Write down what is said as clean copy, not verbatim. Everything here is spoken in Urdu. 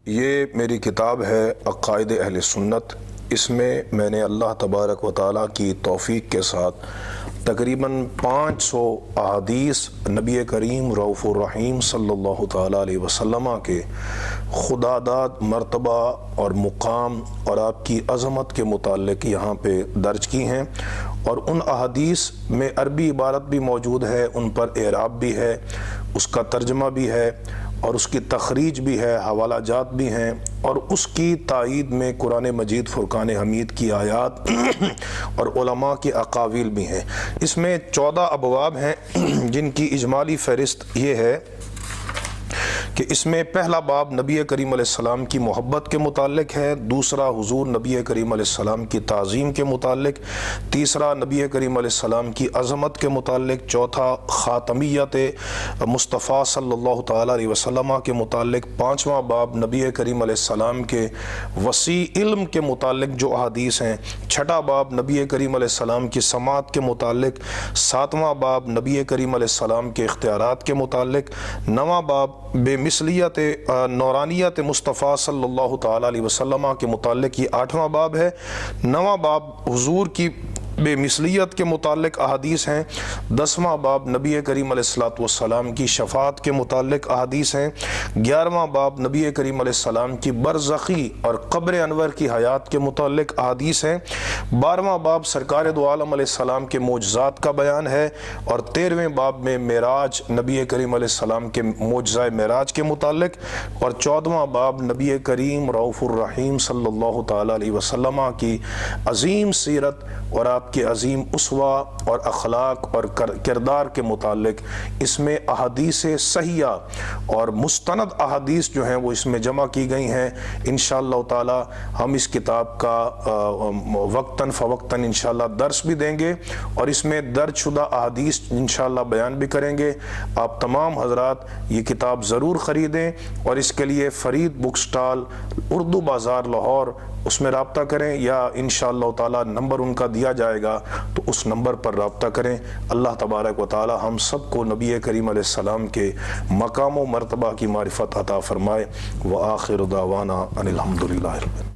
یہ میری کتاب ہے عقائد اہل سنت۔ اس میں میں نے اللہ تبارک و تعالیٰ کی توفیق کے ساتھ تقریباً 500 احادیث نبی کریم رؤوف الرحیم صلی اللہ تعالیٰ علیہ وسلم کے خداداد مرتبہ اور مقام اور آپ کی عظمت کے متعلق یہاں پہ درج کی ہیں، اور ان احادیث میں عربی عبارت بھی موجود ہے، ان پر اعراب بھی ہے، اس کا ترجمہ بھی ہے، اور اس کی تخریج بھی ہے، حوالہ جات بھی ہیں، اور اس کی تائید میں قرآن مجید فرقان حمید کی آیات اور علماء کے اقاویل بھی ہیں۔ اس میں 14 ابواب ہیں جن کی اجمالی فہرست یہ ہے کہ اس میں پہلا باب نبی کریم علیہ السلام کی محبت کے متعلق ہے، دوسرا حضور نبی کریم علیہ السلام کی تعظیم کے متعلق، تیسرا نبی کریم علیہ السلام کی عظمت کے متعلق، چوتھا خاتمیت مصطفیٰ صلی اللہ تعالیٰ علیہ وسلم کے متعلق، پانچواں باب نبی کریم علیہ السلام کے وسیع علم کے متعلق جو احادیث ہیں، چھٹا باب نبی کریم علیہ السلام کی سماعت کے متعلق، ساتواں باب نبی کریم علیہ السلام کے اختیارات کے متعلق، نواں باب بے مثلیت نورانیت مصطفیٰ صلی اللہ تعالیٰ علیہ وسلم کے متعلق، یہ 8واں باب ہے۔ نواں باب حضور کی بے مثلیت کے متعلق احادیث ہیں۔ 10واں باب نبی کریم علیہ السلام کی شفاعت کے متعلق احادیث ہیں۔ 11واں باب نبی کریم علیہ السلام کی برزخی اور قبر انور کی حیات کے متعلق احادیث ہیں۔ 12واں باب سرکار دو عالم علیہ السلام کے معجزات کا بیان ہے، اور 13ویں باب میں معراج نبی کریم علیہ السلام کے معجزہ معراج کے متعلق، اور 14واں باب نبی کریم رؤوف الرحیم صلی اللہ تعالیٰ علیہ وسلم کی عظیم سیرت اور آپ کے عظیم اسوہ اور اخلاق اور کردار کے متعلق۔ اس میں احادیث صحیحہ اور مستند احادیث جو ہیں وہ اس میں جمع کی گئی ہیں۔ انشاءاللہ تعالی ہم اس کتاب کا وقتاً فوقتاً انشاءاللہ درس بھی دیں گے، اور اس میں درج شدہ احادیث انشاءاللہ بیان بھی کریں گے۔ آپ تمام حضرات یہ کتاب ضرور خریدیں، اور اس کے لیے فرید بک سٹال اردو بازار لاہور اس میں رابطہ کریں، یا انشاءاللہ تعالی نمبر ان کا دیا جائے گا تو اس نمبر پر رابطہ کریں۔ اللہ تبارک و تعالی ہم سب کو نبی کریم علیہ السلام کے مقام و مرتبہ کی معرفت عطا فرمائے۔ وآخر دعوانا ان الحمدللہ رب العالمین۔